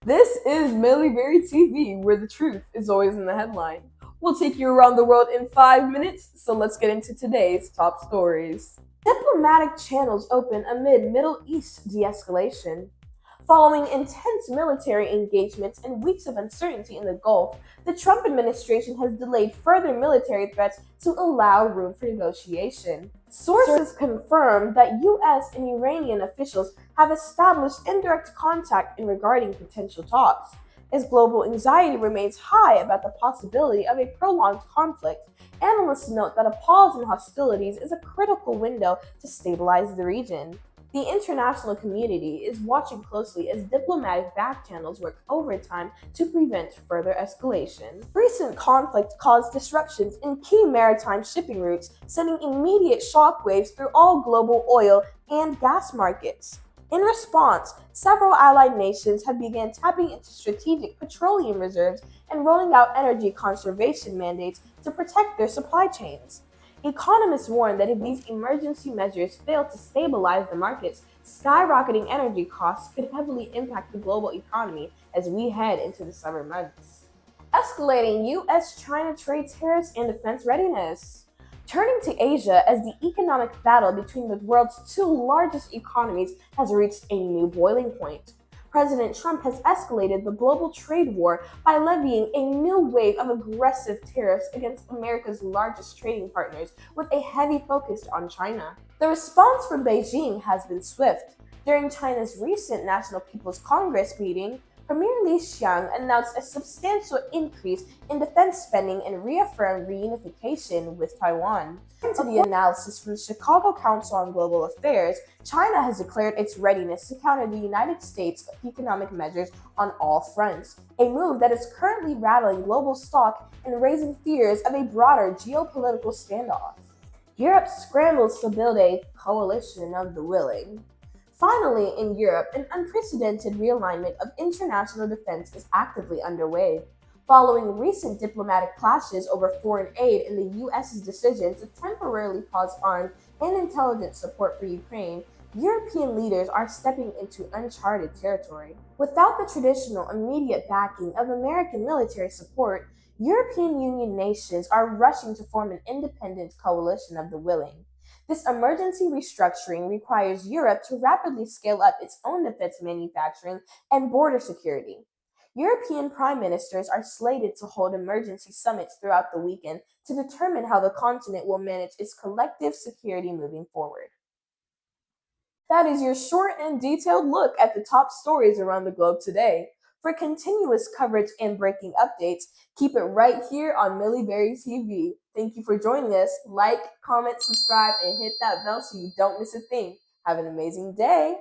This is Milli Beri TV, where the truth is always in the headline. We'll take you around the world in 5 minutes, so let's get into today's top stories. Diplomatic channels open amid Middle East de-escalation. Following intense military engagements and weeks of uncertainty in the Gulf, the Trump administration has delayed further military threats to allow room for negotiation. Sources confirm that U.S. and Iranian officials have established indirect contact in regarding potential talks. As global anxiety remains high about the possibility of a prolonged conflict, analysts note that a pause in hostilities is a critical window to stabilize the region. The international community is watching closely as diplomatic backchannels work overtime to prevent further escalation. Recent conflict caused disruptions in key maritime shipping routes, sending immediate shockwaves through all global oil and gas markets. In response, several allied nations have begun tapping into strategic petroleum reserves and rolling out energy conservation mandates to protect their supply chains. Economists warn that if these emergency measures fail to stabilize the markets, skyrocketing energy costs could heavily impact the global economy as we head into the summer months. Escalating U.S.-China trade tariffs and defense readiness. Turning to Asia, as the economic battle between the world's two largest economies has reached a new boiling point. President Trump has escalated the global trade war by levying a new wave of aggressive tariffs against America's largest trading partners, with a heavy focus on China. The response from Beijing has been swift. During China's recent National People's Congress meeting, Premier Li Qiang announced a substantial increase in defense spending and reaffirmed reunification with Taiwan. According to the analysis from the Chicago Council on Global Affairs, China has declared its readiness to counter the United States' economic measures on all fronts, a move that is currently rattling global stock and raising fears of a broader geopolitical standoff. Europe scrambles to build a coalition of the willing. Finally, in Europe, an unprecedented realignment of international defense is actively underway. Following recent diplomatic clashes over foreign aid and the U.S.'s decision to temporarily pause arms and intelligence support for Ukraine, European leaders are stepping into uncharted territory. Without the traditional immediate backing of American military support, European Union nations are rushing to form an independent coalition of the willing. This emergency restructuring requires Europe to rapidly scale up its own defense manufacturing and border security. European prime ministers are slated to hold emergency summits throughout the weekend to determine how the continent will manage its collective security moving forward. That is your short and detailed look at the top stories around the globe today. For continuous coverage and breaking updates, keep it right here on Milli Beri TV. Thank you for joining us. Like, comment, subscribe, and hit that bell so you don't miss a thing. Have an amazing day.